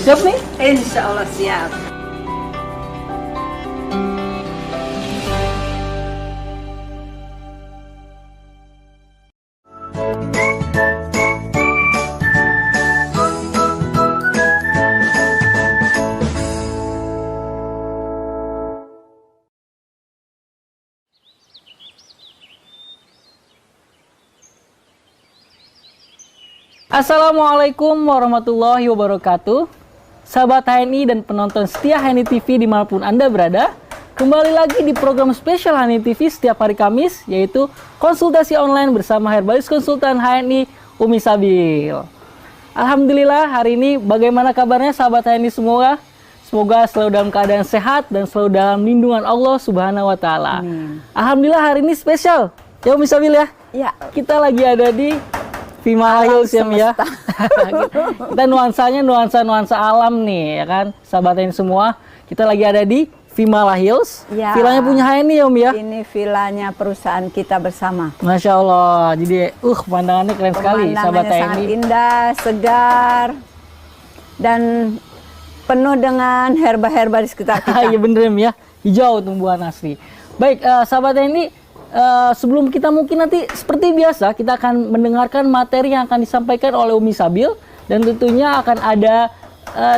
Siap nih? Insya Allah siap. Assalamualaikum warahmatullahi wabarakatuh. Sahabat HNI dan penonton setia HNI TV dimanapun Anda berada, kembali lagi di program spesial HNI TV setiap hari Kamis, yaitu konsultasi online bersama herbalis konsultan HNI Umi Sabil. Alhamdulillah, hari ini bagaimana kabarnya sahabat HNI semua? Semoga selalu dalam keadaan sehat dan selalu dalam lindungan Allah Subhanahu wa Ta'ala. Alhamdulillah, hari ini spesial ya Umi Sabil ya. Ya. Kita lagi ada di Vimala Hills ya, Mi ya. Kita nuansa alam nih ya kan, sahabat ini semua. Kita lagi ada di Vimala Hills. Ya. Vilanya punya HNI ya, Mi ya. Ini vilanya perusahaan kita bersama. Masya Allah. Jadi, pemandangannya keren sekali, sahabat Pemandangannya sangat HNI. indah, segar, dan penuh dengan herba-herba di sekitar kita. Iya bener Mi ya. Hijau tumbuhan asli. Baik, sahabat HNI. Sebelum kita mungkin nanti seperti biasa kita akan mendengarkan materi yang akan disampaikan oleh Umi Sabil, dan tentunya akan ada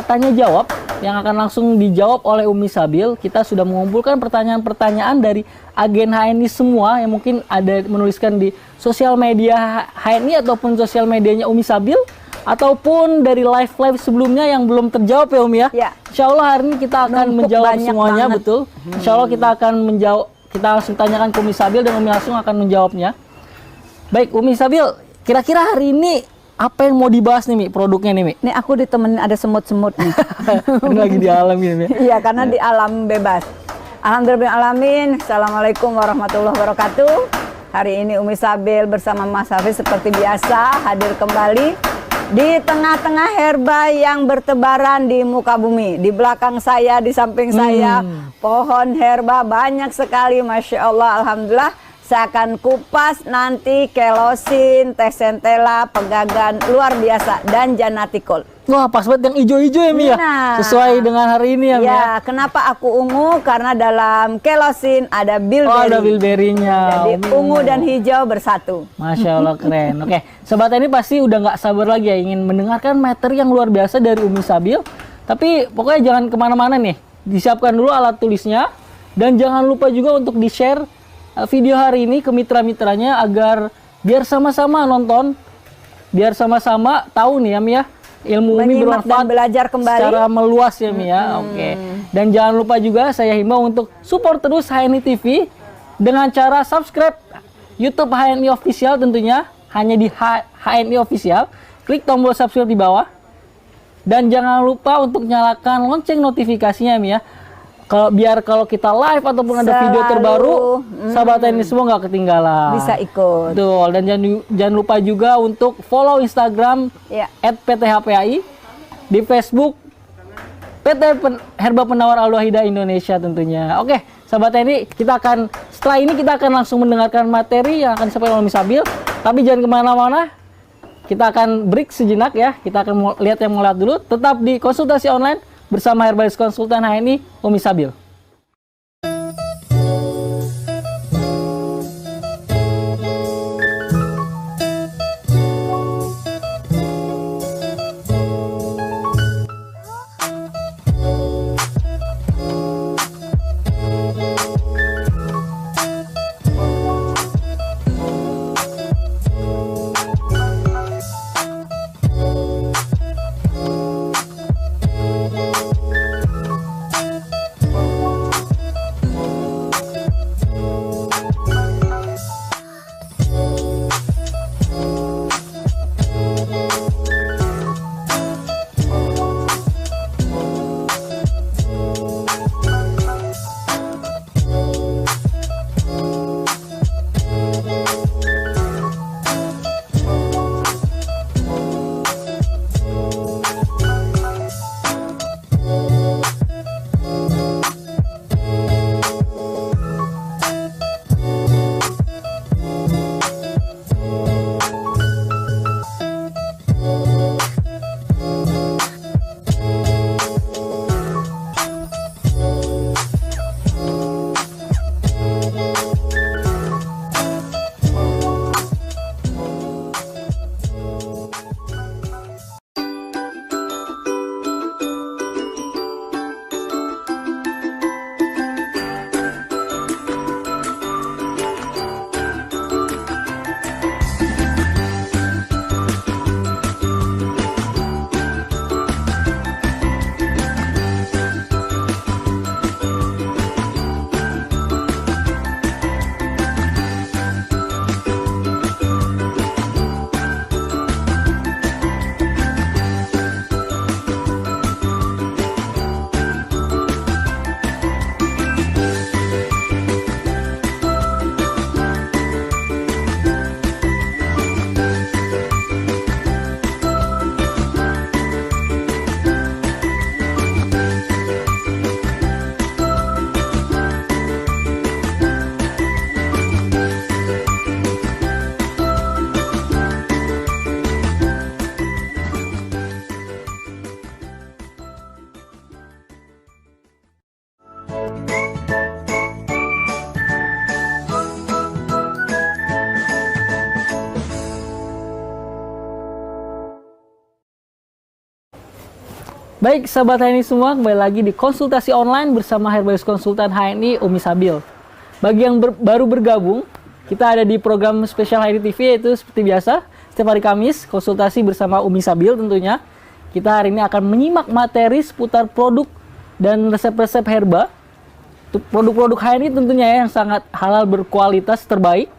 tanya jawab yang akan langsung dijawab oleh Umi Sabil. Kita sudah mengumpulkan pertanyaan-pertanyaan dari agen HNI semua yang mungkin ada menuliskan di sosial media HNI ataupun sosial medianya Umi Sabil, ataupun dari live sebelumnya yang belum terjawab ya Umi ya. Ya. Insya Allah hari ini kita akan menjawab semuanya banget. betul. Insya Allah kita akan menjawab. Kita langsung tanyakan ke Umi Sabil dan Umi langsung akan menjawabnya. Baik, Umi Sabil, kira-kira hari ini apa yang mau dibahas nih, Mi? Produknya nih, Mi? Ini aku ditemenin ada semut-semut nih. Ini lagi di alam ini, Mi. Iya, karena di alam bebas. Alhamdulillahirrahmanirrahim. Assalamualaikum warahmatullahi wabarakatuh. Hari ini Umi Sabil bersama Mas Hafiz seperti biasa hadir kembali di tengah-tengah herba yang bertebaran di muka bumi. Di belakang saya, di samping saya, pohon herba banyak sekali, Masya Allah, Alhamdulillah. Saya akan kupas nanti kelosin, teh centella, pegagan, luar biasa, dan janatikul. Wah, pas banget yang hijau-hijau ya, Mi ya? Nah, sesuai dengan hari ini ya, Mi ya? Ya, kenapa aku ungu? Karena dalam kelosin ada bilberry. Oh, ada bilberry-nya. Jadi ungu dan hijau bersatu. Masya Allah, keren. Oke, sobat ini pasti udah nggak sabar lagi ya ingin mendengarkan materi yang luar biasa dari Umi Sabil. Tapi pokoknya jangan kemana-mana nih. Disiapkan dulu alat tulisnya. Dan jangan lupa juga untuk di-share video hari ini ke mitra-mitranya agar biar sama-sama nonton. Biar sama-sama tahu nih ya, Mi ya. Ilmu Umi Menyimak bermanfaat dan belajar kembali secara meluas ya, Mi ya. Oke. Dan jangan lupa juga saya himbau untuk support terus HNI TV dengan cara subscribe YouTube HNI Official tentunya, hanya di HNI Official. Klik tombol subscribe di bawah. Dan jangan lupa untuk nyalakan lonceng notifikasinya, Mi ya. Kalau kita live ataupun ada video terbaru, sahabat HNI semua nggak ketinggalan. bisa ikut. Betul. Dan jangan lupa juga untuk follow Instagram Ya. @pthpai, di Facebook PT Herba Penawar Al-Wahida Indonesia tentunya. Oke, sahabat ini setelah ini kita akan langsung mendengarkan materi yang akan disampaikan oleh Umi Sabil. Tapi jangan kemana-mana, kita akan break sejenak ya. Kita akan lihat yang mau lihat dulu. Tetap di konsultasi online bersama herbalis konsultan HNI Umi Sabil. Baik, sahabat HNI semua, kembali lagi di konsultasi online bersama Herbalist Konsultan HNI Umi Sabil. Bagi yang baru bergabung, kita ada di program spesial HNI TV, yaitu seperti biasa, setiap hari Kamis, konsultasi bersama Umi Sabil tentunya. Kita hari ini akan menyimak materi seputar produk dan resep-resep herba. Produk-produk HNI tentunya ya, yang sangat halal, berkualitas, terbaik.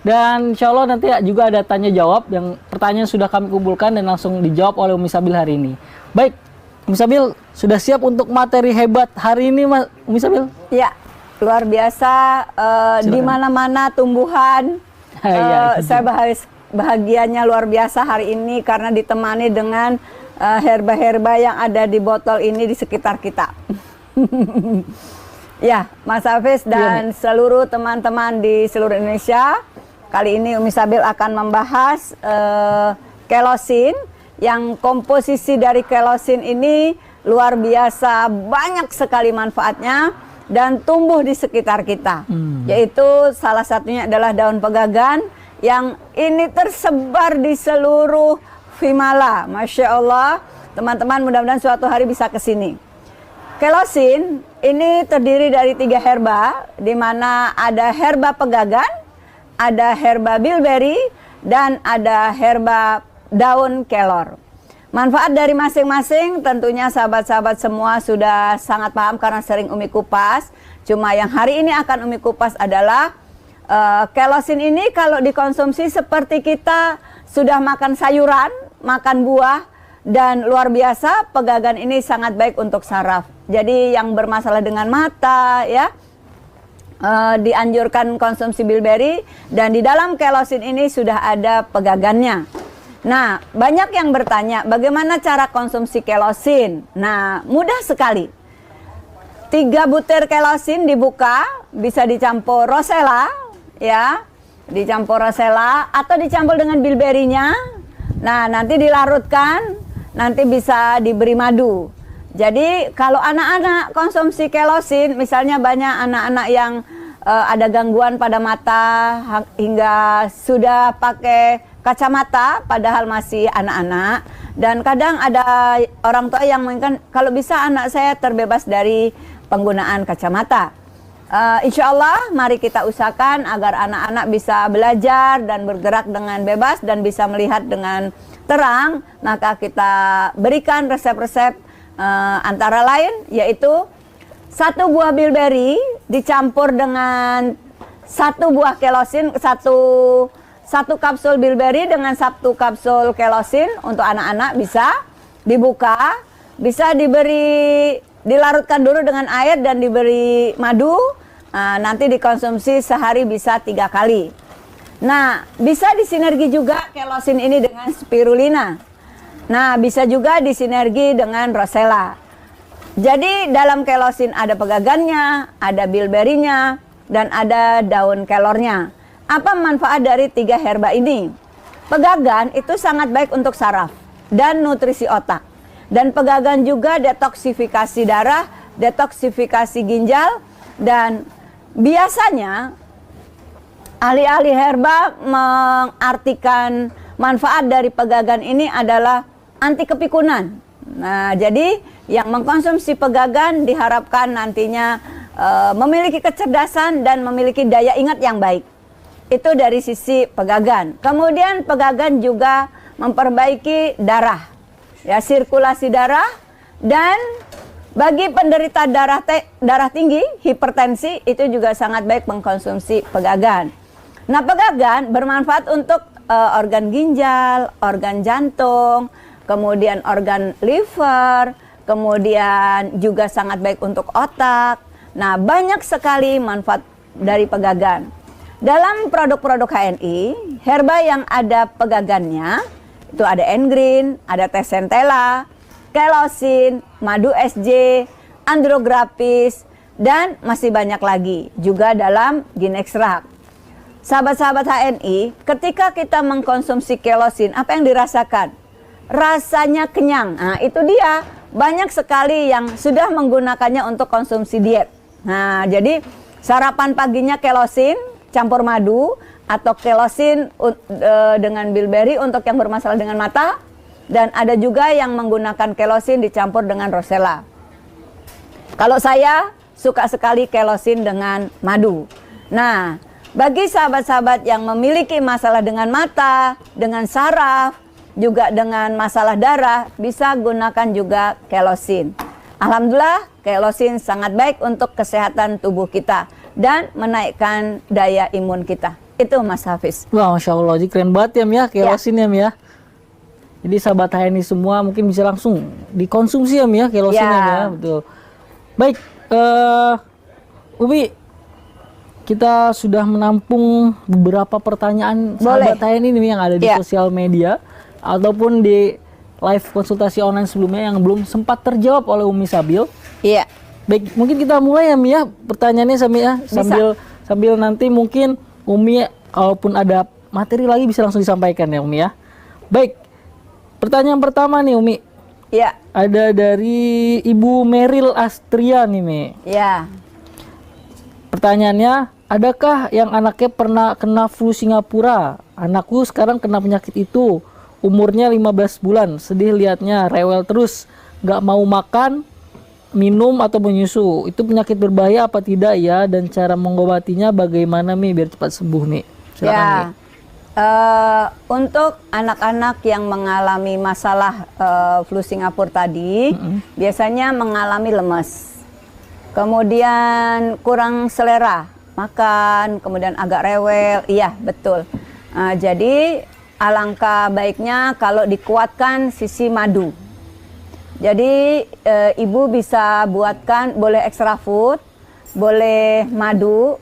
Dan insya Allah nanti juga ada tanya jawab, yang pertanyaan sudah kami kumpulkan dan langsung dijawab oleh Umi Sabil hari ini. Baik, Umi Sabil, sudah siap untuk materi hebat hari ini, Umi Sabil? Ya, luar biasa. Di mana-mana tumbuhan. Saya bahagianya luar biasa hari ini karena ditemani dengan herba-herba yang ada di botol ini di sekitar kita. Ya, Mas Hafiz dan seluruh teman-teman di seluruh Indonesia, kali ini Umi Sabil akan membahas kelosin. Yang komposisi dari kelosin ini luar biasa, banyak sekali manfaatnya dan tumbuh di sekitar kita. Yaitu salah satunya adalah daun pegagan yang ini tersebar di seluruh Himala. Masya Allah, teman-teman mudah-mudahan suatu hari bisa ke sini. Kelosin ini terdiri dari 3 herba, di mana ada herba pegagan, ada herba bilberry, dan ada herba daun kelor. Manfaat dari masing-masing tentunya sahabat-sahabat semua sudah sangat paham karena sering Umi kupas. Cuma yang hari ini akan Umi kupas adalah kelosin ini kalau dikonsumsi seperti kita sudah makan sayuran, makan buah, dan luar biasa pegagan ini sangat baik untuk saraf. Jadi yang bermasalah dengan mata ya, dianjurkan konsumsi bilberry, dan di dalam kelosin ini sudah ada pegagannya. Nah, banyak yang bertanya bagaimana cara konsumsi kelosin. Nah, mudah sekali. 3 butir kelosin dibuka, bisa dicampur rosella ya, dicampur rosella atau dicampur dengan bilberry-nya. Nah, nanti dilarutkan, nanti bisa diberi madu. Jadi kalau anak-anak konsumsi kelosin, misalnya banyak anak-anak yang ada gangguan pada mata hingga sudah pakai kacamata padahal masih anak-anak, dan kadang ada orang tua yang menginginkan kalau bisa anak saya terbebas dari penggunaan kacamata. Insya Allah mari kita usahakan agar anak-anak bisa belajar dan bergerak dengan bebas dan bisa melihat dengan terang. Maka kita berikan resep-resep antara lain yaitu 1 buah bilberry dicampur dengan 1 buah kelosin, satu kapsul bilberry dengan 1 kapsul kelosin untuk anak-anak bisa dibuka, bisa dilarutkan dulu dengan air dan diberi madu. Nanti dikonsumsi sehari bisa 3 kali. Nah, bisa disinergi juga kelosin ini dengan spirulina. Nah, bisa juga disinergi dengan rosella. Jadi dalam kelosin ada pegagannya, ada bilberry-nya, dan ada daun kelornya. Apa manfaat dari 3 herba ini? Pegagan itu sangat baik untuk saraf dan nutrisi otak. Dan pegagan juga detoksifikasi darah, detoksifikasi ginjal, dan biasanya ahli-ahli herba mengartikan manfaat dari pegagan ini adalah anti kepikunan. Nah, jadi yang mengkonsumsi pegagan diharapkan nantinya memiliki kecerdasan dan memiliki daya ingat yang baik. Itu dari sisi pegagan. Kemudian pegagan juga memperbaiki darah, ya, sirkulasi darah, dan bagi penderita darah tinggi, hipertensi, itu juga sangat baik mengkonsumsi pegagan. Nah, pegagan bermanfaat untuk organ ginjal, organ jantung, kemudian organ liver, kemudian juga sangat baik untuk otak. Nah, banyak sekali manfaat dari pegagan. Dalam produk-produk HNI, herba yang ada pegagannya, itu ada engreen, ada teh centella, kelosin, madu SJ, andrographis, dan masih banyak lagi. Juga dalam ginextract. Sahabat-sahabat HNI, ketika kita mengkonsumsi kelosin, apa yang dirasakan? Rasanya kenyang. Nah, itu dia. Banyak sekali yang sudah menggunakannya untuk konsumsi diet. Nah, jadi sarapan paginya kelosin, campur madu, atau kelosin dengan bilberry untuk yang bermasalah dengan mata. dan ada juga yang menggunakan kelosin dicampur dengan rosella. Kalau saya suka sekali kelosin dengan madu. Nah, bagi sahabat-sahabat yang memiliki masalah dengan mata, dengan saraf, juga dengan masalah darah, bisa gunakan juga kelosin. Alhamdulillah, kelosin sangat baik untuk kesehatan tubuh kita dan menaikkan daya imun kita. Itu Mas Hafiz. Wah, Masya Allah, jadi keren banget ya kelosin ya. Jadi sahabat HNI semua mungkin bisa langsung dikonsumsi ya kelosin ya, betul. Baik, Umi, kita sudah menampung beberapa pertanyaan sahabat HNI ini yang ada di sosial media ataupun di live konsultasi online sebelumnya yang belum sempat terjawab oleh Umi Sabil. Iya. Baik, mungkin kita mulai ya pertanyaannya sambil nanti mungkin Umi kalaupun ada materi lagi bisa langsung disampaikan ya Umi ya. Baik, pertanyaan pertama nih Umi. Iya. Ada dari Ibu Meril Astria nih Mi. Iya. Pertanyaannya, adakah yang anaknya pernah kena flu Singapura? Anakku sekarang kena penyakit itu. Umurnya 15 bulan. Sedih liatnya, rewel terus. Nggak mau makan, minum atau menyusu. Itu penyakit berbahaya apa tidak ya? Dan cara mengobatinya bagaimana Mi biar cepat sembuh nih? Silakan Mi. Untuk anak-anak yang mengalami masalah flu Singapura tadi, biasanya mengalami lemes. Kemudian kurang selera makan, kemudian agak rewel, iya betul. Jadi alangkah baiknya kalau dikuatkan sisi madu. Jadi ibu bisa buatkan, boleh extra food, boleh madu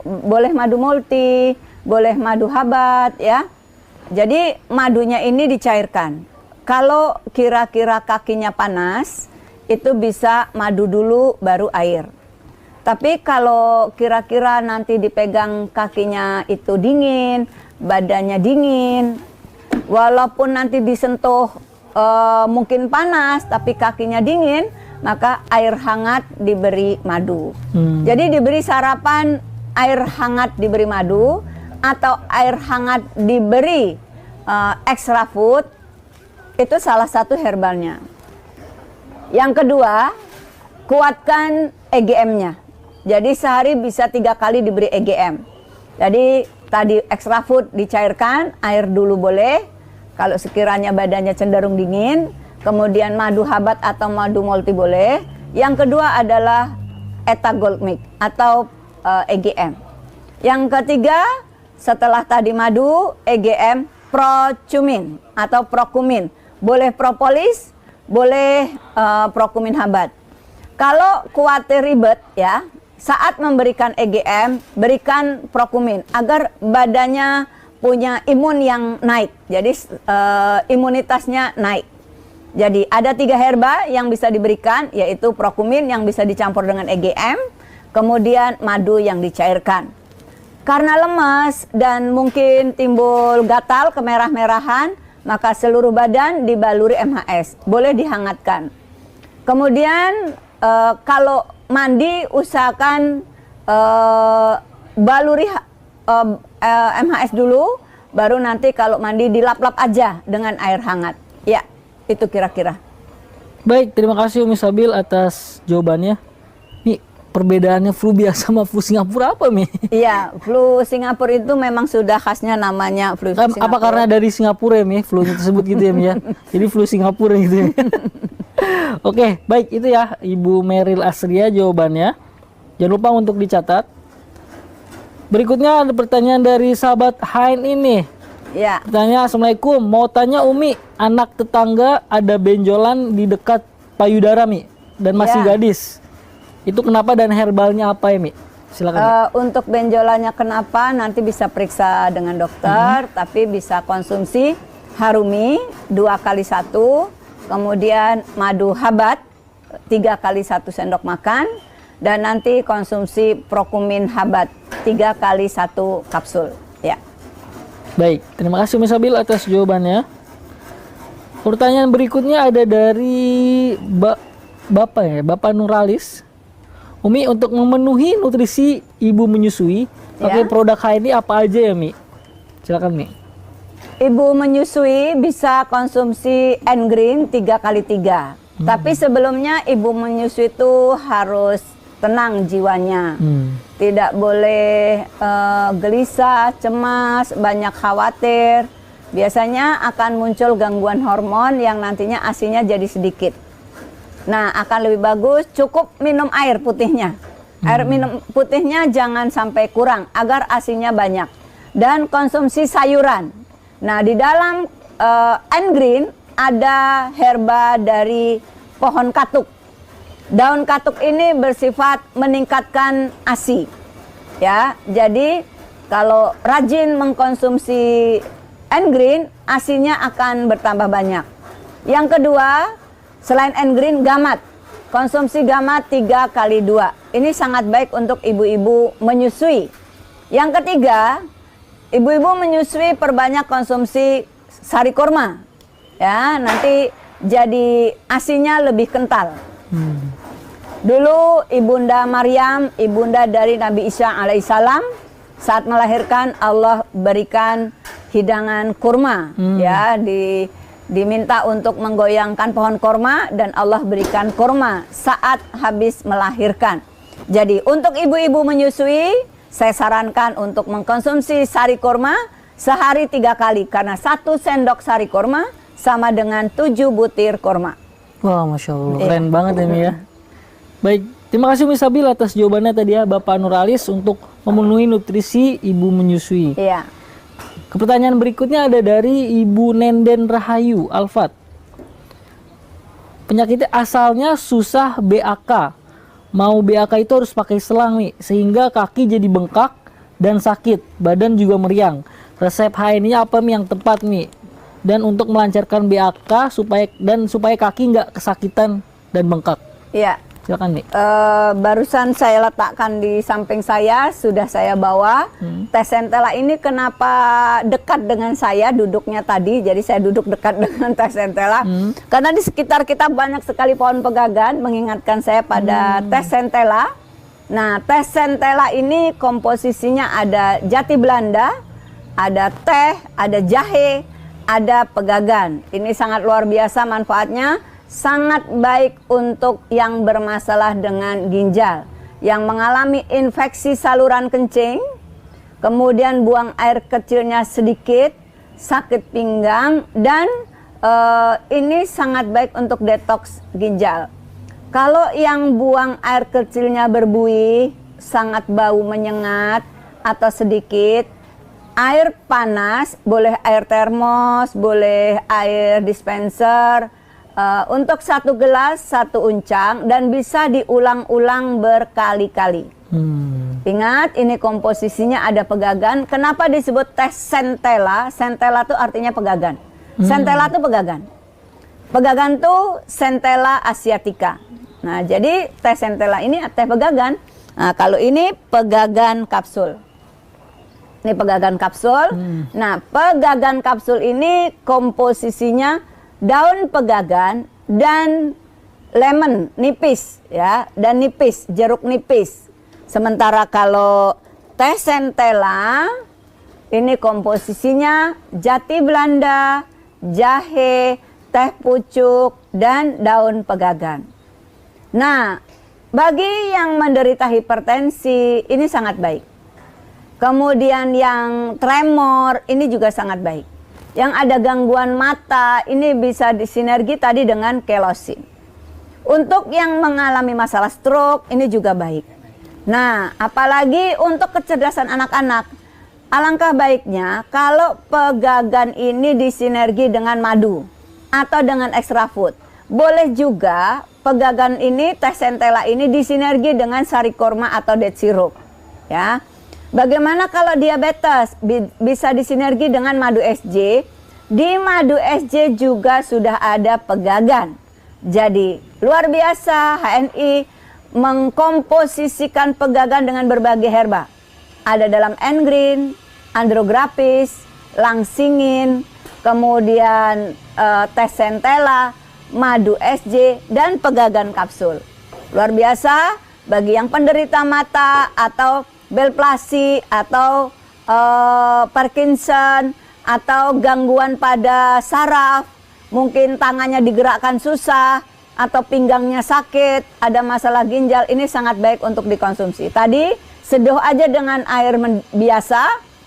multi, boleh madu habat ya. Jadi madunya ini dicairkan. Kalau kira-kira kakinya panas, itu bisa madu dulu baru air. Tapi kalau kira-kira nanti dipegang kakinya itu dingin, badannya dingin, walaupun nanti disentuh mungkin panas tapi kakinya dingin, maka air hangat diberi madu. Jadi diberi sarapan air hangat diberi madu atau air hangat diberi extra food, itu salah satu herbalnya. Yang kedua, kuatkan EGM-nya. Jadi sehari bisa 3 kali diberi EGM. Jadi tadi extra food dicairkan, air dulu boleh. Kalau sekiranya badannya cenderung dingin, kemudian madu habat atau madu multi boleh. Yang kedua adalah Eta Gold Mix atau EGM. Yang ketiga, setelah tadi madu, EGM, procumin atau prokumin. Boleh propolis, boleh prokumin habat. Kalau khawatir ribet ya, saat memberikan EGM, berikan prokumin agar badannya punya imun yang naik. Jadi imunitasnya naik. Jadi ada 3 herba yang bisa diberikan, yaitu prokumin yang bisa dicampur dengan EGM, kemudian madu yang dicairkan. Karena lemas dan mungkin timbul gatal kemerah-merahan, maka seluruh badan dibaluri MHS, boleh dihangatkan. Kemudian kalau mandi usahakan baluri MHS dulu, baru nanti kalau mandi dilap-lap aja dengan air hangat. Ya, itu kira-kira. Baik, terima kasih Umi Sabil atas jawabannya. Nih, perbedaannya flu biasa sama flu Singapura apa Mi? Iya, flu Singapura itu memang sudah khasnya namanya flu Singapura. Apa karena dari Singapura ya Mi, flu tersebut gitu ya Mi ya? Jadi flu Singapura gitu ya. Oke, baik itu ya Ibu Meril Astria jawabannya. Jangan lupa untuk dicatat. Berikutnya ada pertanyaan dari sahabat Hain ini. Ya. Pertanyaan, Assalamualaikum, mau tanya Umi, anak tetangga ada benjolan di dekat payudara Mi dan masih gadis. Itu kenapa dan herbalnya apa ya Mi? Silakan. Untuk benjolannya kenapa nanti bisa periksa dengan dokter, tapi bisa konsumsi Harumi 2 kali 1, kemudian madu habat 3 kali 1 sendok makan, dan nanti konsumsi prokumin habat 3 kali 1 kapsul. Ya. Baik, terima kasih Umi Sabil atas jawabannya. Pertanyaan berikutnya ada dari Bapak Nuralis. Umi, untuk memenuhi nutrisi ibu menyusui, pakai produk HNI apa aja ya Mi? Silakan Mi. ibu menyusui bisa konsumsi N-Green 3x3. Tapi sebelumnya ibu menyusui itu harus tenang jiwanya. Tidak boleh gelisah, cemas, banyak khawatir. Biasanya akan muncul gangguan hormon yang nantinya ASINya jadi sedikit. Nah, akan lebih bagus cukup minum air putihnya. Air minum putihnya jangan sampai kurang agar ASINya banyak. Dan konsumsi sayuran. Nah, di dalam N-Green ada herba dari pohon katuk. Daun katuk ini bersifat meningkatkan ASI. Ya, jadi kalau rajin mengkonsumsi N-Green, ASINya akan bertambah banyak. Yang kedua, selain N-Green, gamat. Konsumsi gamat 3x2. Ini sangat baik untuk ibu-ibu menyusui. Yang ketiga, ibu-ibu menyusui perbanyak konsumsi sari kurma. Ya, nanti jadi ASINya lebih kental. Dulu Ibunda Maryam, ibunda dari Nabi Isa alaihissalam, saat melahirkan Allah berikan hidangan kurma. Ya, diminta untuk menggoyangkan pohon kurma dan Allah berikan kurma saat habis melahirkan. Jadi untuk ibu-ibu menyusui, saya sarankan untuk mengkonsumsi sari kurma sehari 3 kali, karena 1 sendok sari kurma sama dengan 7 butir kurma. Wah, Masya Allah, keren banget ini ya. Baik, terima kasih Umi Sabil atas jawabannya tadi ya, Bapak Nuralis, untuk memenuhi nutrisi ibu menyusui. Iya. Pertanyaan berikutnya ada dari Ibu Nenden Rahayu Alfat. Penyakitnya asalnya susah BAK. Mau BAK itu harus pakai selang nih, sehingga kaki jadi bengkak dan sakit, badan juga meriang. Resep HNI apa nih yang tepat nih? Dan untuk melancarkan BAK supaya kaki nggak kesakitan dan bengkak. Iya. Silakan nih. Barusan saya letakkan di samping saya, sudah saya bawa. Teh centella ini kenapa dekat dengan saya duduknya tadi, jadi saya duduk dekat dengan teh centella. Karena di sekitar kita banyak sekali pohon pegagan, mengingatkan saya pada teh centella. Nah, teh centella ini komposisinya ada jati Belanda, ada teh, ada jahe, ada pegagan. Ini sangat luar biasa manfaatnya. Sangat baik untuk yang bermasalah dengan ginjal, yang mengalami infeksi saluran kencing, kemudian buang air kecilnya sedikit, sakit pinggang, dan ini sangat baik untuk detoks ginjal. Kalau yang buang air kecilnya berbuih, sangat bau menyengat atau sedikit, air panas, boleh air termos, boleh air dispenser, untuk 1 gelas 1 uncang, dan bisa diulang-ulang berkali-kali. Ingat, ini komposisinya ada pegagan. Kenapa disebut teh centella? Centella itu artinya pegagan. Centella itu pegagan. Pegagan itu Centella asiatica. Nah, jadi teh centella ini teh pegagan. Nah, kalau ini pegagan kapsul. Ini pegagan kapsul. Nah, pegagan kapsul ini komposisinya daun pegagan dan lemon nipis ya, dan nipis, jeruk nipis. Sementara kalau teh centella ini komposisinya jati Belanda, jahe, teh pucuk, dan daun pegagan. Nah, bagi yang menderita hipertensi ini sangat baik. Kemudian yang tremor ini juga sangat baik. Yang ada gangguan mata ini bisa disinergi tadi dengan kelosin. Untuk yang mengalami masalah stroke ini juga baik. Nah, apalagi untuk kecerdasan anak-anak, alangkah baiknya kalau pegagan ini disinergi dengan madu atau dengan extra food. Boleh juga pegagan ini, teh centella ini disinergi dengan sari kurma atau date syrup. Ya. Bagaimana kalau diabetes? Bisa disinergi dengan madu SJ. Di madu SJ juga sudah ada pegagan. Jadi luar biasa HNI mengkomposisikan pegagan dengan berbagai herba. Ada dalam N-Green, Andrographis, langsingin, kemudian teh centella, madu SJ, dan pegagan kapsul. Luar biasa bagi yang penderita mata atau Bell palsy atau Parkinson atau gangguan pada saraf, mungkin tangannya digerakkan susah, atau pinggangnya sakit, ada masalah ginjal, ini sangat baik untuk dikonsumsi. Tadi seduh aja dengan air biasa,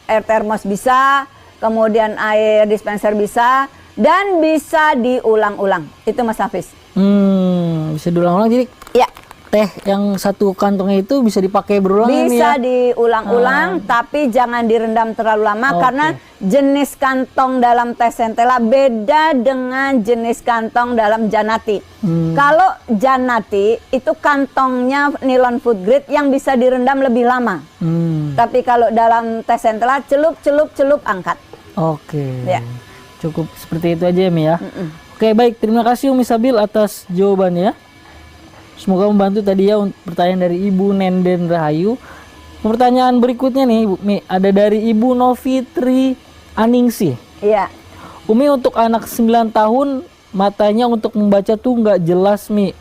air termos bisa, kemudian air dispenser bisa, dan bisa diulang-ulang. Itu Mas Hafiz. Bisa diulang-ulang, jadi Ya. teh yang satu kantongnya itu bisa dipakai berulang ini Bisa ya? diulang-ulang, tapi jangan direndam terlalu lama karena jenis kantong dalam teh centella beda dengan jenis kantong dalam janati. Kalau janati itu kantongnya nilon food grade yang bisa direndam lebih lama. Tapi kalau dalam teh centella celup, angkat. Oke. Ya. Cukup seperti itu aja ya Mi ya. Oke, baik, terima kasih Umi Sabil atas jawabannya. Semoga membantu tadi ya pertanyaan dari Ibu Nenden Rahayu. Pertanyaan berikutnya nih, Mi, ada dari Ibu Novitri Aningsih. Iya. Umi, untuk anak 9 tahun matanya untuk membaca tuh nggak jelas, Mi.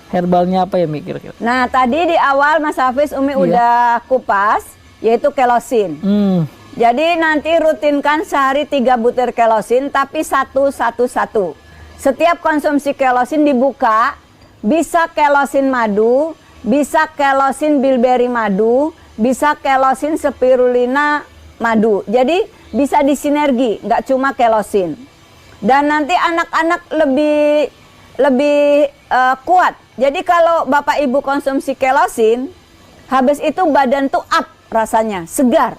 Herbalnya apa ya, Mi, kira-kira? Nah, tadi di awal Mas Hafiz Umi udah kupas, yaitu kelosin. Jadi nanti rutinkan sehari 3 butir kelosin, tapi satu. Setiap konsumsi kelosin dibuka, bisa kelosin madu, bisa kelosin bilberry madu, bisa kelosin spirulina madu. Jadi bisa disinergi, nggak cuma kelosin. Dan nanti anak-anak lebih kuat. Jadi kalau Bapak Ibu konsumsi kelosin, habis itu badan tuh up rasanya, segar.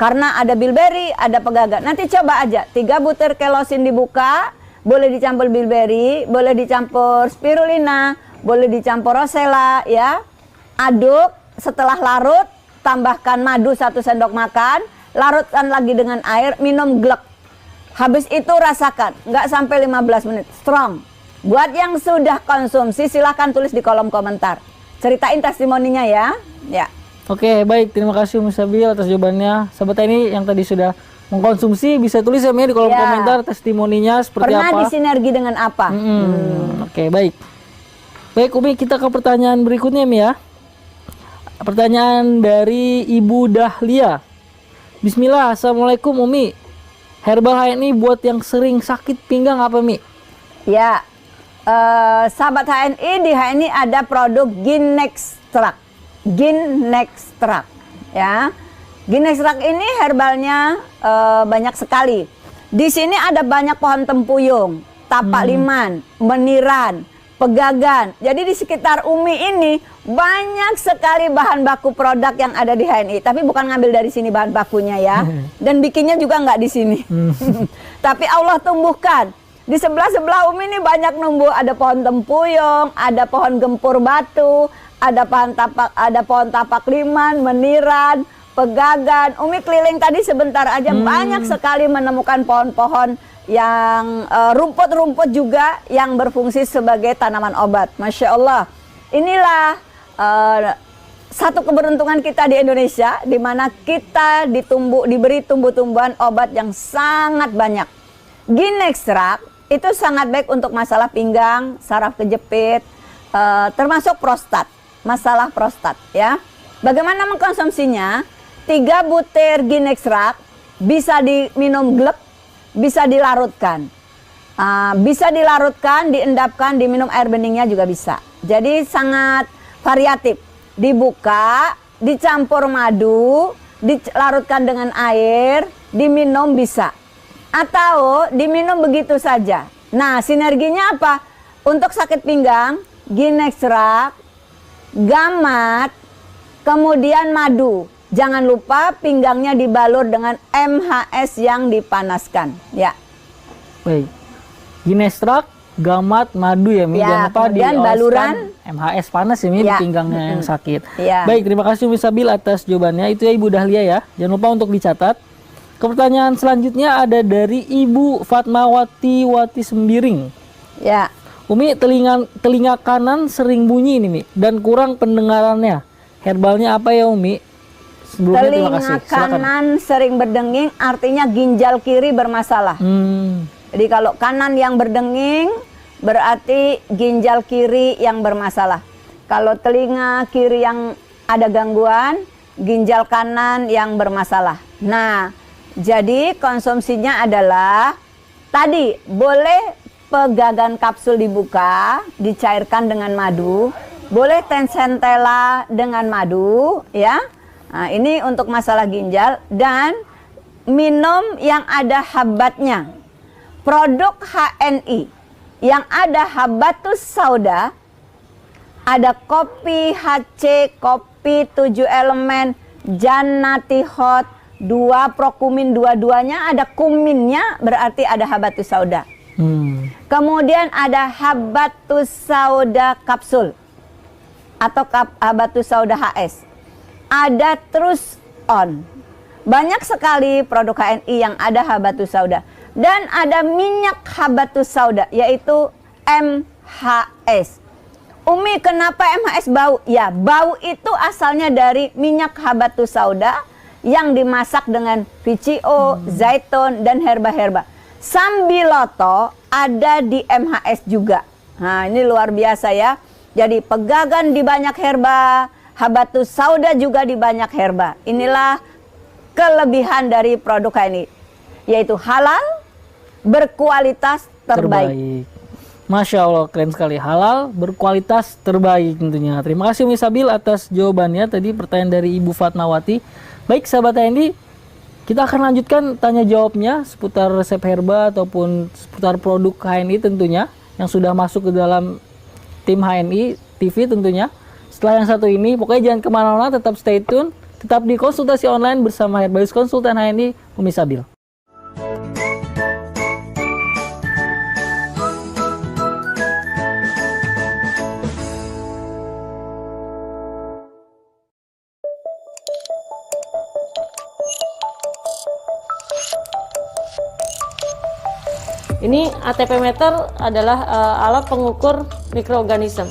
Karena ada bilberry, ada pegagan. Nanti coba aja, 3 butir kelosin dibuka, boleh dicampur bilberry, boleh dicampur spirulina, boleh dicampur rosella ya. Aduk, setelah larut, tambahkan madu 1 sendok makan, larutkan lagi dengan air, minum glek. Habis itu rasakan, nggak sampai 15 menit, strong. Buat yang sudah konsumsi, silahkan tulis di kolom komentar. Ceritain testimoninya ya. Ya. Oke, baik, terima kasih Umi Sabil atas jawabannya. Sahabat ini yang tadi sudah mengkonsumsi bisa tulis ya Mi di kolom komentar testimoninya seperti Pernah apa. Pernah disinergi dengan apa? Oke, baik. Baik Umi, kita ke pertanyaan berikutnya Mi ya. Pertanyaan dari Ibu Dahlia. Bismillah, Assalamualaikum Umi. Herbal HNI buat yang sering sakit pinggang apa Mi? Ya, sahabat HNI, di HNI ada produk Ginextract. Ya. Ginextract ini herbalnya banyak sekali. Di sini ada banyak pohon tempuyung, tapak liman, meniran, pegagan. Jadi di sekitar Umi ini banyak sekali bahan baku produk yang ada di HNI. Tapi bukan ngambil dari sini bahan bakunya ya. Dan bikinnya juga nggak di sini. Tapi Allah tumbuhkan. Di sebelah Umi ini banyak numbuh. Ada pohon tempuyung, ada pohon gempur batu, ada pohon tapak liman, meniran, pegagan. Umi keliling tadi sebentar aja banyak sekali menemukan pohon-pohon yang rumput-rumput juga yang berfungsi sebagai tanaman obat. Masya Allah. Inilah satu keberuntungan kita di Indonesia, di mana kita diberi tumbuh-tumbuhan obat yang sangat banyak. Ginextract itu sangat baik untuk masalah pinggang, saraf kejepit, termasuk prostat, masalah prostat ya. Bagaimana mengkonsumsinya? 3 butir Ginextract bisa diminum glek, bisa dilarutkan. Bisa dilarutkan, diendapkan, diminum air beningnya juga bisa. Jadi sangat variatif. Dibuka, dicampur madu, dilarutkan dengan air, diminum bisa. Atau diminum begitu saja. Nah, sinerginya apa? Untuk sakit pinggang, Ginextract, gamat, kemudian madu. Jangan lupa pinggangnya dibalur dengan MHS yang dipanaskan. Ya. Baik. Ginextract, gamat, madu ya Mi. Jangan lupa baluran MHS panas ya Mi di pinggangnya yang sakit. Ya. Baik, terima kasih Umi Sabil atas jawabannya. Itu ya Ibu Dahlia ya. Jangan lupa untuk dicatat. Pertanyaan selanjutnya ada dari Ibu Fatmawati Sembiring. Ya. Umi, telinga kanan sering bunyi ini Mi dan kurang pendengarannya. Herbalnya apa ya Umi? Sebelumnya terima kasih. Telinga kanan sering berdenging artinya ginjal kiri bermasalah. Jadi kalau kanan yang berdenging berarti ginjal kiri yang bermasalah. Kalau telinga kiri yang ada gangguan, ginjal kanan yang bermasalah. Nah, Jadi konsumsinya adalah tadi boleh pegagan kapsul dibuka, dicairkan dengan madu, boleh centella dengan madu, ya. Nah, ini untuk masalah ginjal dan minum yang ada habatnya. Produk HNI yang ada habatus sauda, ada kopi HC, kopi 7 elemen, Jannati Hot, 2 prokumin, dua-duanya ada kuminnya, berarti ada habatus sauda. Kemudian ada habatus sauda kapsul atau habatus sauda HS. Ada terus on. Banyak sekali produk HNI yang ada habatus sauda. Dan ada minyak habatus sauda, yaitu MHS. Umi, kenapa MHS bau? Ya, bau itu asalnya dari minyak habatus sauda yang dimasak dengan VCO, zaitun, dan herba-herba. Sambiloto ada di MHS juga. Nah, ini luar biasa ya. Jadi pegagan di banyak herba, habatus sauda juga di banyak herba. Inilah kelebihan dari produk ini, yaitu halal, berkualitas terbaik. Masya Allah, keren sekali. Halal, berkualitas terbaik tentunya. Terima kasih Umi Sabil atas jawabannya tadi pertanyaan dari Ibu Fatmawati. Baik sahabat HNI, kita akan lanjutkan tanya jawabnya seputar resep herba ataupun seputar produk HNI tentunya yang sudah masuk ke dalam tim HNI TV tentunya. Setelah yang satu ini, pokoknya jangan kemana-mana, tetap stay tune, tetap di konsultasi online bersama Herbalis Konsultan HNI Umi Sabil. Ini ATP meter adalah alat pengukur mikroorganisme.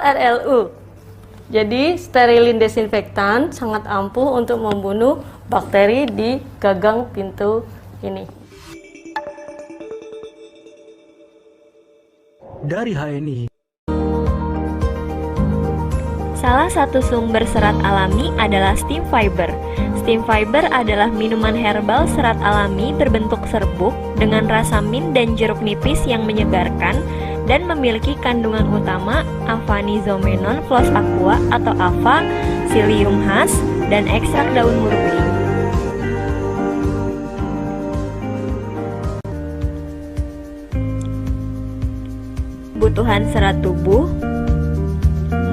RLU. Jadi sterilin desinfektan sangat ampuh untuk membunuh bakteri di gagang pintu ini. Dari HNI. Salah satu sumber serat alami adalah stem fiber. Stem fiber adalah minuman herbal serat alami berbentuk serbuk dengan rasa mint dan jeruk nipis yang menyegarkan dan memiliki kandungan utama Aphanizomenon flos aqua atau APHA, psyllium khas, dan ekstrak daun murbe. Kebutuhan serat tubuh: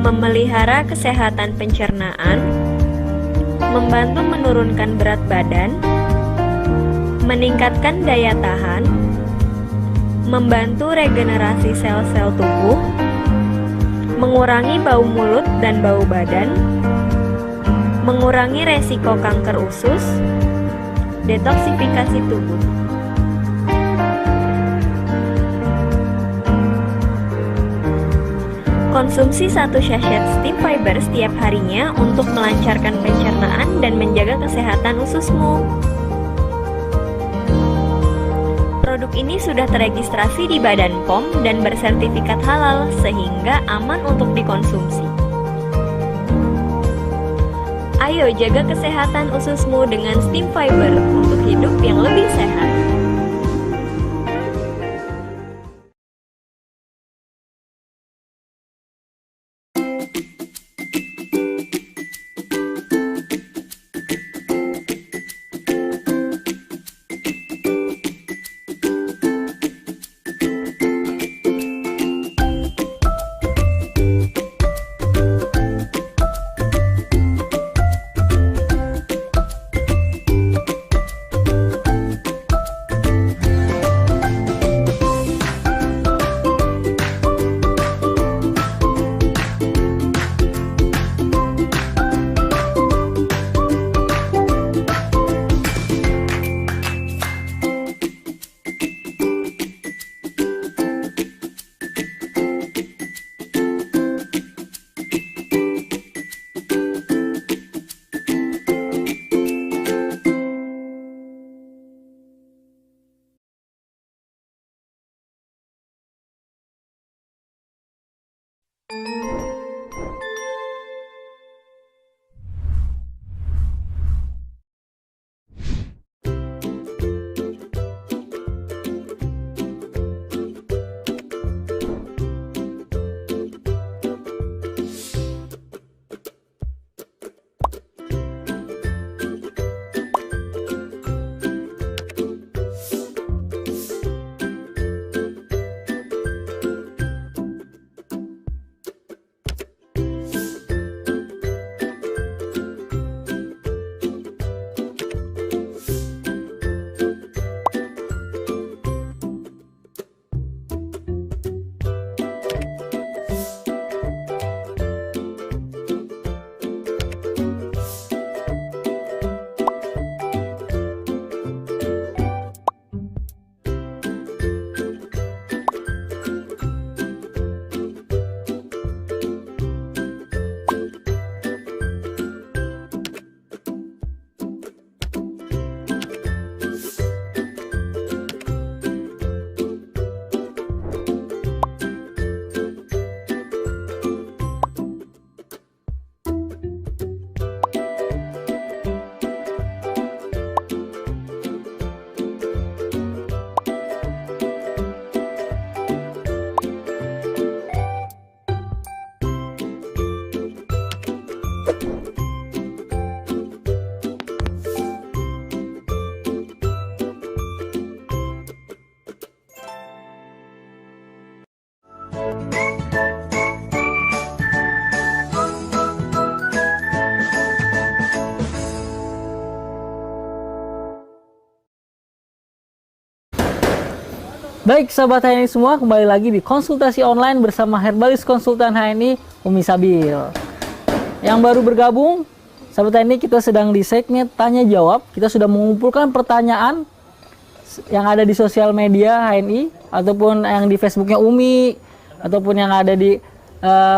memelihara kesehatan pencernaan, membantu menurunkan berat badan, meningkatkan daya tahan, membantu regenerasi sel-sel tubuh, mengurangi bau mulut dan bau badan, mengurangi resiko kanker usus, detoksifikasi tubuh. Konsumsi 1 sachet stem fiber setiap harinya untuk melancarkan pencernaan dan menjaga kesehatan ususmu. Produk ini sudah teregistrasi di Badan POM dan bersertifikat halal sehingga aman untuk dikonsumsi. Ayo jaga kesehatan ususmu dengan Steam Fiber untuk hidup yang lebih sehat. Baik sahabat HNI semua, kembali lagi di konsultasi online bersama herbalis konsultan HNI Umi Sabil. Yang baru bergabung, sahabat HNI, kita sedang di segmen tanya jawab. Kita sudah mengumpulkan pertanyaan yang ada di sosial media HNI ataupun yang di Facebooknya Umi ataupun yang ada di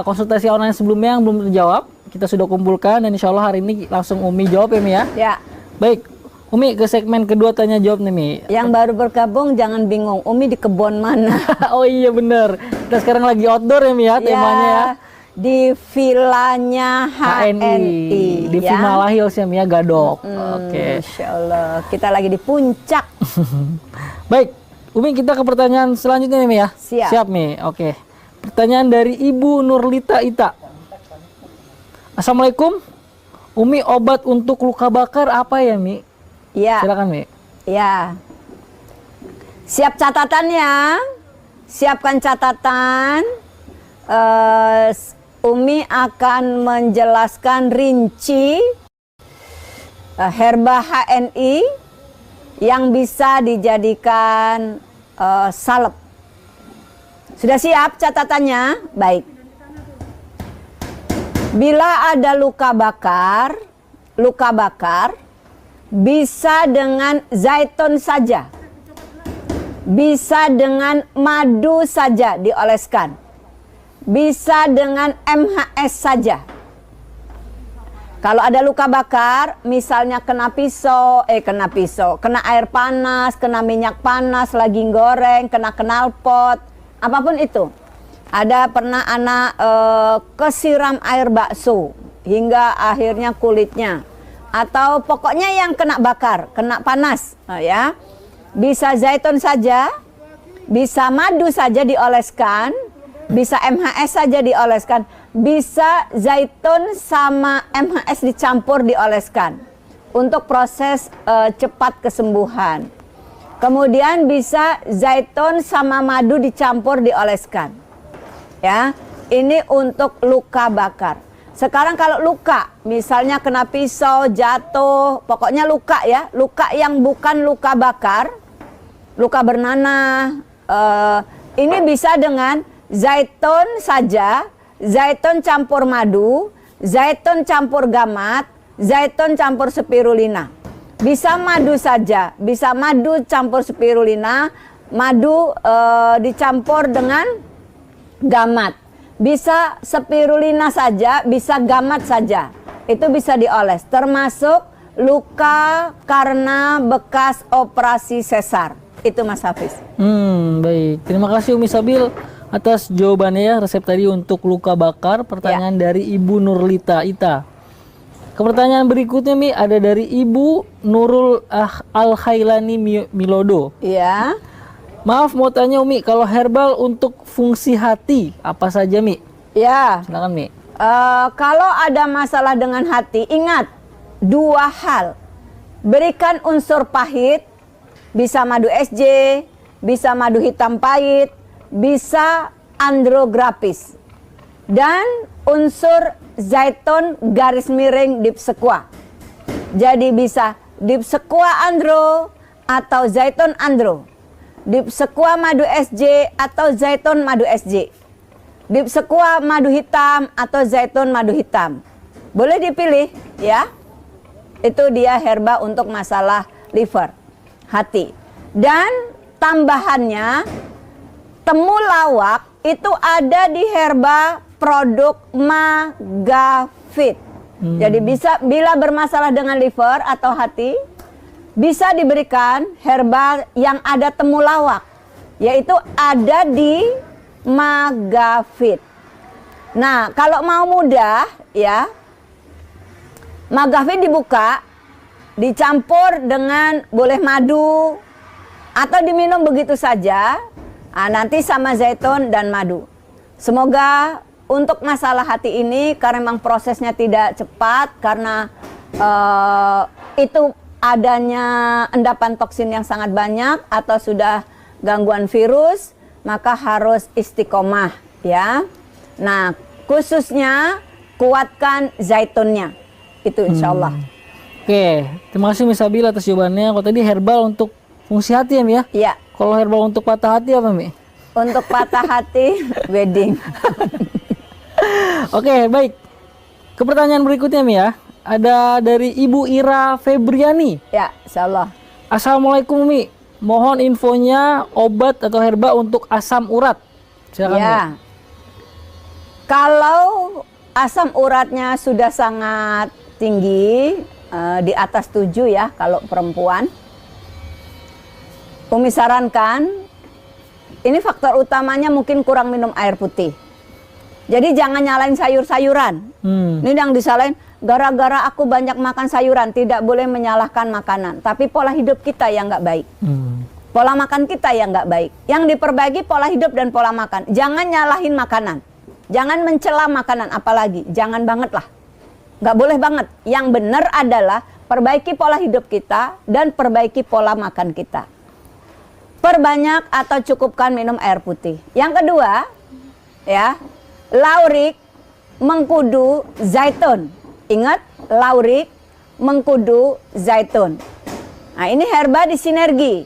konsultasi online sebelumnya yang belum terjawab. Kita sudah kumpulkan dan insya Allah hari ini langsung Umi jawab ya Mi ya. Ya. Baik, Umi ke segmen kedua tanya jawab nih Mi. Yang baru bergabung jangan bingung, Umi di kebun mana? Oh iya bener, kita sekarang lagi outdoor ya Mi ya temanya ya. Di vilanya HNI. Di ya. Vimala Hills ya Mi ya, Gadok. Oke. Insya Allah, kita lagi di puncak. Baik, Umi kita ke pertanyaan selanjutnya nih Mi ya. Siap. Siap Mi, oke. Pertanyaan dari Ibu Nurlita Ita. Assalamualaikum, Umi obat untuk luka bakar apa ya Mi? Ya. Silakan Mi. Ya. Siap catatannya. Siapkan catatan. Umi akan menjelaskan rinci herba HNI yang bisa dijadikan salep. Sudah siap catatannya? Baik. Bila ada luka bakar bisa dengan zaitun saja, bisa dengan madu saja dioleskan, bisa dengan MHS saja. Kalau ada luka bakar, misalnya kena air panas, kena minyak panas, lagi goreng, kena knalpot, apapun itu. Ada pernah anak kesiram air bakso, hingga akhirnya kulitnya. Atau pokoknya yang kena bakar, kena panas, ya. Bisa zaitun saja, bisa madu saja dioleskan, bisa MHS saja dioleskan, bisa zaitun sama MHS dicampur dioleskan untuk proses cepat kesembuhan. Kemudian bisa zaitun sama madu dicampur dioleskan. Ya, ini untuk luka bakar. Sekarang kalau luka, misalnya kena pisau, jatuh, pokoknya luka ya, luka yang bukan luka bakar, luka bernanah, ini bisa dengan zaitun saja, zaitun campur madu, zaitun campur gamat, zaitun campur spirulina. Bisa madu saja, bisa madu campur spirulina, madu dicampur dengan gamat. Bisa spirulina saja, bisa gamat saja. Itu bisa dioles, termasuk luka karena bekas operasi sesar. Itu Mas Hafiz. Baik. Terima kasih Umi Sabil atas jawabannya ya, resep tadi untuk luka bakar. Pertanyaan dari Ibu Nurlita Ita. Pertanyaan berikutnya Mi ada dari Ibu Nurul Al-Khailani Milodo. Iya. Maaf mau tanya Umi, kalau herbal untuk fungsi hati apa saja Mi? Ya. Silakan Mi. Kalau ada masalah dengan hati, ingat 2 hal. Berikan unsur pahit, bisa madu SJ, bisa madu hitam pahit, bisa andrograpis. Dan unsur zaitun garis miring dipsekua. Jadi bisa dipsekua andro atau zaitun andro. Dipsekua madu SJ atau zaitun madu SJ. Dipsekua madu hitam atau zaitun madu hitam. Boleh dipilih ya. Itu dia herba untuk masalah liver, hati. Dan tambahannya temulawak itu ada di herba produk Magafit. Jadi bisa bila bermasalah dengan liver atau hati, bisa diberikan herba yang ada temulawak, yaitu ada di Magafit. Nah, kalau mau mudah ya, Magafit dibuka, dicampur dengan boleh madu atau diminum begitu saja. Nanti sama zaitun dan madu. Semoga untuk masalah hati ini, karena memang prosesnya tidak cepat, karena itu adanya endapan toksin yang sangat banyak atau sudah gangguan virus, maka harus istiqomah ya. Nah, khususnya kuatkan zaitunnya. Itu insya Allah. Oke, terima kasih Miss Sabil atas jawabannya. Kalau tadi herbal untuk fungsi hati ya Mi ya? Iya. Kalau herbal untuk patah hati apa Mi? Untuk patah hati, wedding. Oke, baik. Ke pertanyaan berikutnya Mi ya. Ada dari Ibu Ira Febriani. Ya, insya Allah. Assalamualaikum Mi. Mohon infonya obat atau herba untuk asam urat. Silakan Ya. Mi. Kalau asam uratnya sudah sangat tinggi, di atas 7 ya kalau perempuan, Umi sarankan, ini faktor utamanya mungkin kurang minum air putih. Jadi jangan nyalain sayur-sayuran. Ini yang disalahin, gara-gara aku banyak makan sayuran. Tidak boleh menyalahkan makanan, tapi pola hidup kita yang nggak baik. Pola makan kita yang nggak baik. Yang diperbaiki pola hidup dan pola makan. Jangan nyalahin makanan. Jangan mencela makanan, apalagi. Jangan banget lah. Nggak boleh banget. Yang benar adalah perbaiki pola hidup kita dan perbaiki pola makan kita. Perbanyak atau cukupkan minum air putih. Yang kedua, ya, laurik, mengkudu, zaitun. Ingat, laurik, mengkudu, zaitun. Nah, ini herba di sinergi.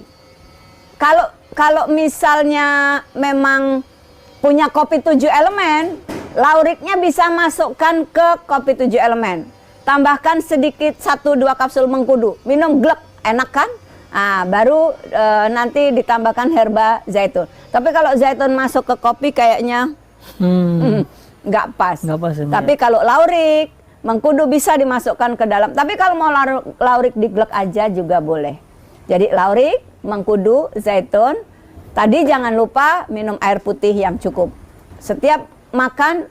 Kalau misalnya memang punya kopi 7 elemen, lauriknya bisa masukkan ke kopi 7 elemen. Tambahkan sedikit 1-2 kapsul mengkudu. Minum glek, enak kan? Baru nanti ditambahkan herba zaitun. Tapi kalau zaitun masuk ke kopi kayaknya nggak pas. Nggak pas ya, Tapi kalau laurik, mengkudu bisa dimasukkan ke dalam. Tapi kalau mau laurik di glek aja juga boleh. Jadi laurik, mengkudu, zaitun. Tadi jangan lupa minum air putih yang cukup. Setiap makan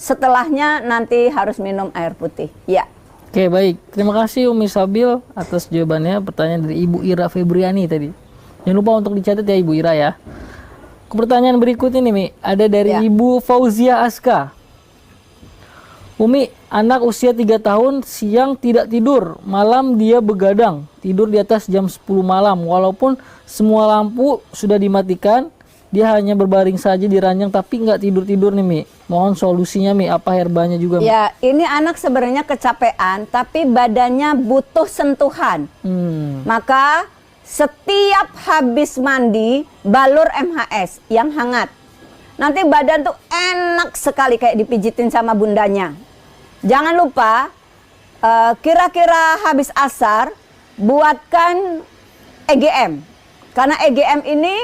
setelahnya nanti harus minum air putih. Ya. Oke, baik. Terima kasih Umi Sabil atas jawabannya. Pertanyaan dari Ibu Ira Febriani tadi. Jangan lupa untuk dicatat ya Ibu Ira ya. Pertanyaan berikutnya nih Mi, ada dari Ya. Ibu Fauzia Aska. Umi, anak usia 3 tahun siang tidak tidur, malam dia begadang, tidur di atas jam 10 malam. Walaupun semua lampu sudah dimatikan, dia hanya berbaring saja di ranjang tapi nggak tidur-tidur nih Mi. Mohon solusinya Mi, apa herbanya juga Mi? Ya, ini anak sebenarnya kecapean, tapi badannya butuh sentuhan. Maka setiap habis mandi, balur MHS yang hangat. Nanti badan tuh enak sekali kayak dipijitin sama bundanya. Jangan lupa, kira-kira habis asar, buatkan EGM. Karena EGM ini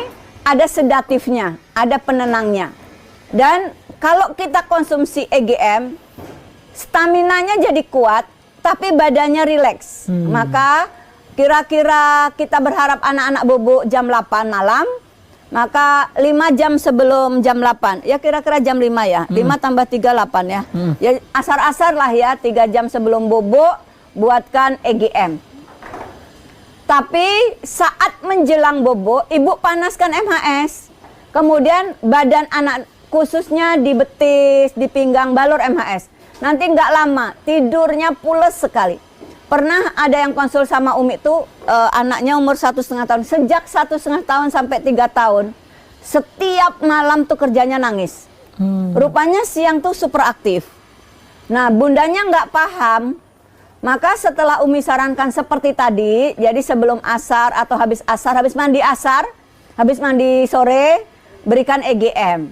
ada sedatifnya, ada penenangnya. Dan kalau kita konsumsi EGM, staminanya jadi kuat, tapi badannya rileks. Maka kira-kira kita berharap anak-anak bobo jam 8 malam, maka 5 jam sebelum jam 8, ya kira-kira jam 5 ya, 5 tambah 3, 8 ya. Ya asar-asar lah ya, 3 jam sebelum bobo, buatkan EGM. Tapi saat menjelang bobo, ibu panaskan MHS. Kemudian badan anak khususnya di betis, di pinggang, balur MHS. Nanti nggak lama, tidurnya pules sekali. Pernah ada yang konsul sama Umi tuh, anaknya umur 1,5 tahun. Sejak 1,5 tahun sampai 3 tahun, setiap malam tuh kerjanya nangis. Rupanya siang tuh super aktif. Nah, bundanya nggak paham. Maka setelah Umi sarankan seperti tadi, jadi sebelum asar atau habis asar, habis mandi sore, berikan EGM.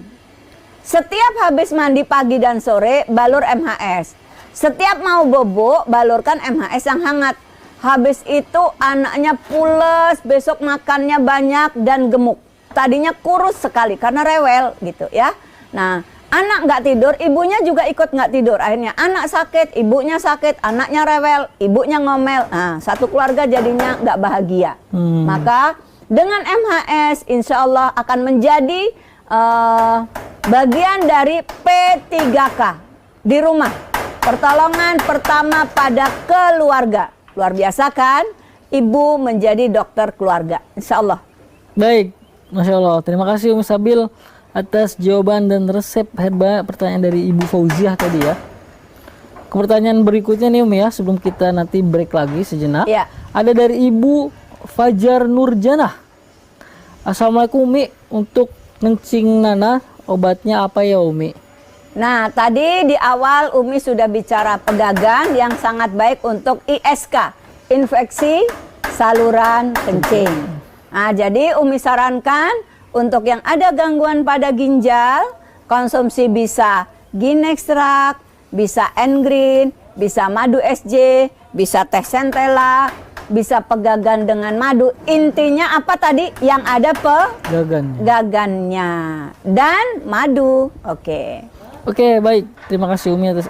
Setiap habis mandi pagi dan sore, balur MHS. Setiap mau bobo, balurkan MHS yang hangat. Habis itu anaknya pules, besok makannya banyak dan gemuk. Tadinya kurus sekali karena rewel gitu ya. Nah, anak nggak tidur, ibunya juga ikut nggak tidur. Akhirnya anak sakit, ibunya sakit, anaknya rewel, ibunya ngomel. Nah, satu keluarga jadinya nggak bahagia. Maka dengan MHS, insya Allah akan menjadi bagian dari P3K di rumah. Pertolongan pertama pada keluarga. Luar biasa kan? Ibu menjadi dokter keluarga. Insya Allah. Baik, Masya Allah. Terima kasih Umi Sabil atas jawaban dan resep herba pertanyaan dari Ibu Fauziah tadi ya. Pertanyaan berikutnya nih Umi ya, sebelum kita nanti break lagi sejenak. Ya. Ada dari Ibu Fajar Nurjanah. Assalamualaikum Umi, untuk kencing nanah obatnya apa ya Umi? Nah, tadi di awal Umi sudah bicara pegagan yang sangat baik untuk ISK, infeksi saluran kencing. Nah, jadi Umi sarankan untuk yang ada gangguan pada ginjal, konsumsi bisa Ginextract, bisa N-Green, bisa madu SJ, bisa teh centella, bisa pegagan dengan madu. Intinya apa tadi? Yang ada gagannya dan madu. Oke, baik. Terima kasih Umi atas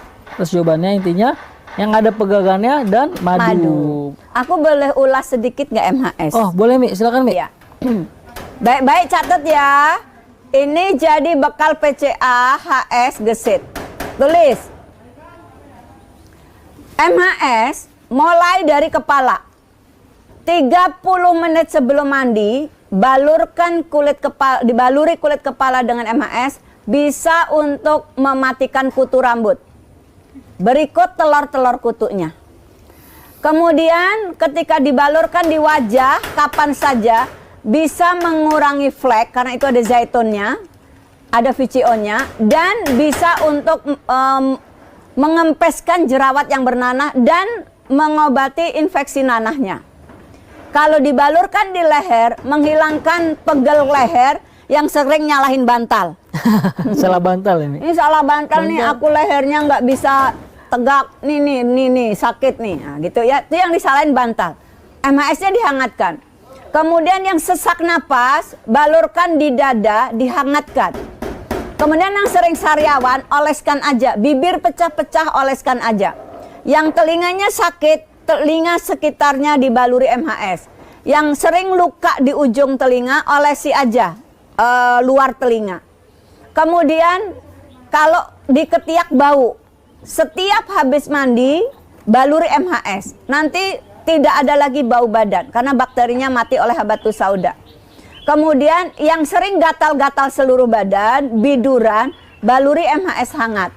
jawabannya. Intinya yang ada pegagannya dan madu. Aku boleh ulas sedikit nggak MHS? Oh, boleh Mi, silakan Mi. Ya. Baik-baik catat ya. Ini jadi bekal PCA HS Gesit. Tulis. MHS mulai dari kepala. 30 menit sebelum mandi, dibaluri kulit kepala dengan MHS. Bisa untuk mematikan kutu rambut. Berikut telur-telur kutunya. Kemudian ketika dibalurkan di wajah, kapan saja bisa mengurangi flek, karena itu ada zaitunnya, ada VCO-nya, dan bisa untuk mengempeskan jerawat yang bernanah dan mengobati infeksi nanahnya. Kalau dibalurkan di leher, menghilangkan pegel leher yang sering nyalahin bantal. Salah bantal ini. Ini salah bantal nih, aku lehernya nggak bisa tegak, nih sakit nih, nah, gitu ya. Itu yang disalahin bantal. MHS-nya dihangatkan. Kemudian yang sesak napas, balurkan di dada, dihangatkan. Kemudian yang sering sariawan, oleskan aja. Bibir pecah-pecah, oleskan aja. Yang telinganya sakit, telinga sekitarnya dibaluri MHS. Yang sering luka di ujung telinga, olesi aja luar telinga. Kemudian kalau di ketiak bau. Setiap habis mandi, baluri MHS. Nanti tidak ada lagi bau badan karena bakterinya mati oleh habatus sauda. Kemudian yang sering gatal-gatal seluruh badan, biduran, baluri MHS hangat.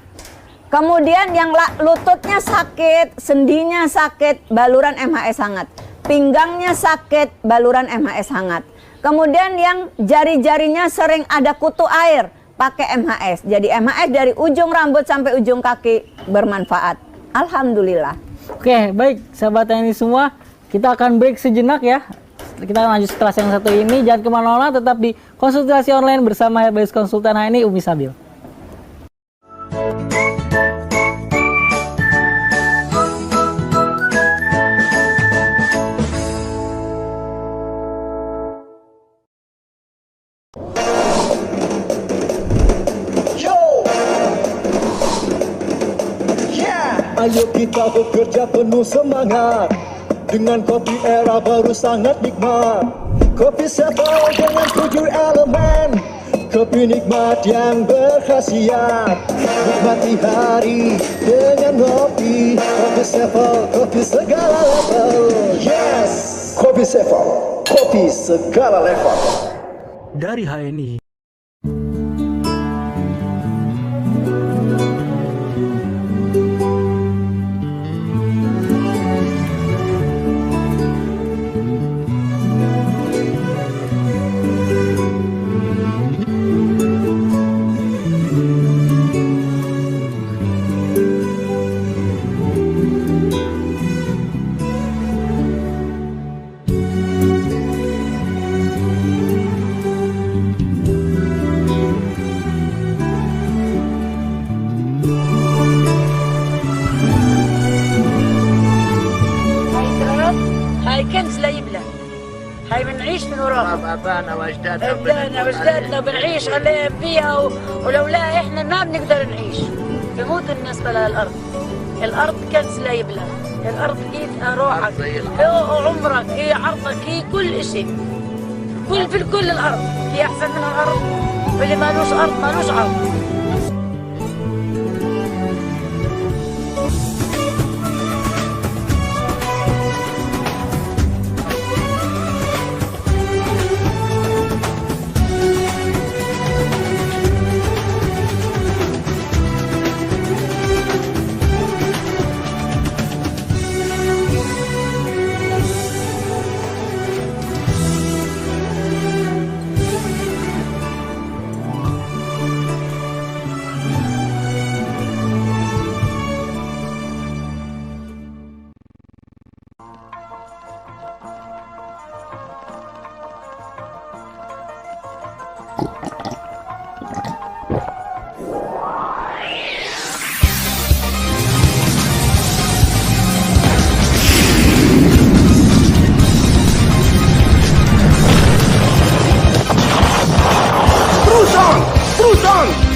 Kemudian yang lututnya sakit, sendinya sakit, baluran MHS hangat. Pinggangnya sakit, baluran MHS hangat. Kemudian yang jari-jarinya sering ada kutu air, pakai MHS. Jadi MHS dari ujung rambut sampai ujung kaki bermanfaat. Alhamdulillah. Oke, baik sahabat ini semua, kita akan break sejenak ya. Kita akan lanjut setelah yang satu ini. Jangan kemana-mana, tetap di konsultasi online bersama Herbalis Konsultan HNI Umi Sabil. Ayo kita bekerja penuh semangat, dengan kopi era baru sangat nikmat. Kopi Sevel dengan 7 elemen, kopi nikmat yang berkhasiat. Nikmati hari dengan kopi, kopi Sevel, kopi segala level. Yes, kopi Sevel, kopi segala level. Dari HNI. هاي كنز لا يبلى. هاي بنعيش من وراها. ابانا واجدادنا بنعيش عليهم فيها ولولا احنا ما بنقدر نعيش. بموت الناس بلا الارض. الارض كنز لا يبلى. الارض هي روحك، هي عمرك، هي عرضك، هي كل شيء. كل الارض هي احسن من الارض. واللي مالوش ارض مالوش عرض.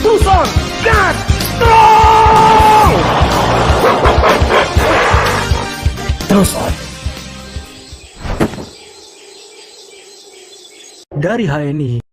Tucson, God, strong! Terus on. Dari HNI.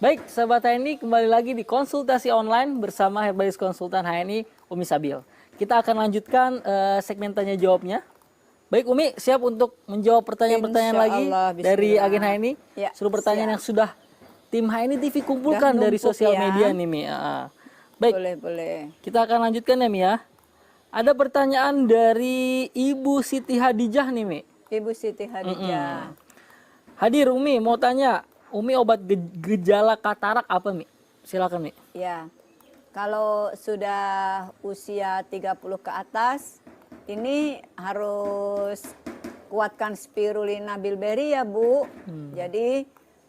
Baik, sahabat HNI, kembali lagi di konsultasi online bersama Herbalis Konsultan HNI Umi Sabil. Kita akan lanjutkan segmen tanya jawabnya. Baik Umi, siap untuk menjawab pertanyaan-pertanyaan lagi dari agen HNI? Ya, seluruh pertanyaan siap. yang sudah tim HNI TV kumpulkan dari sosial media nih Mi. Baik, Boleh. kita akan lanjutkan ya Mi ya. Ada pertanyaan dari Ibu Siti Hadijah nih Mi. Ibu Siti Hadijah. Hadir Umi, mau tanya, Umi obat gejala katarak apa Mi? Silakan Mi. Ya, kalau sudah usia 30 ke atas, ini harus kuatkan spirulina bilberi ya Bu. Jadi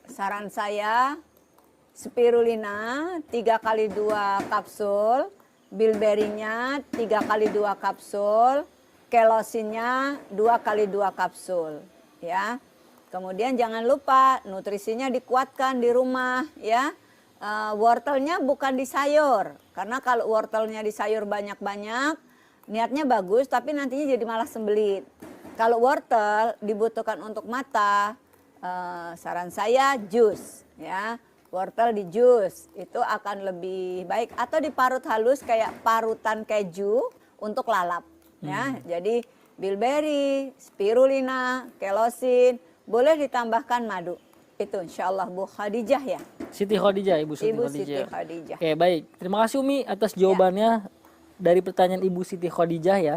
saran saya spirulina 3 kali 2 kapsul, bilberinya 3 kali 2 kapsul, kelosinnya 2 kali 2 kapsul ya. Kemudian jangan lupa nutrisinya dikuatkan di rumah ya. Wortelnya bukan di sayur, karena kalau wortelnya di sayur banyak-banyak niatnya bagus tapi nantinya jadi malah sembelit. Kalau wortel dibutuhkan untuk mata, saran saya jus ya. Wortel di jus itu akan lebih baik, atau diparut halus kayak parutan keju untuk lalap ya. Jadi bilberry, spirulina, kelosin, boleh ditambahkan madu. Itu insya Allah Bu Khadijah ya. Siti Khadijah, Ibu Siti Ibu Khadijah. Siti Khadijah. Oke, baik. Terima kasih Umi atas jawabannya dari pertanyaan Ibu Siti Khadijah ya.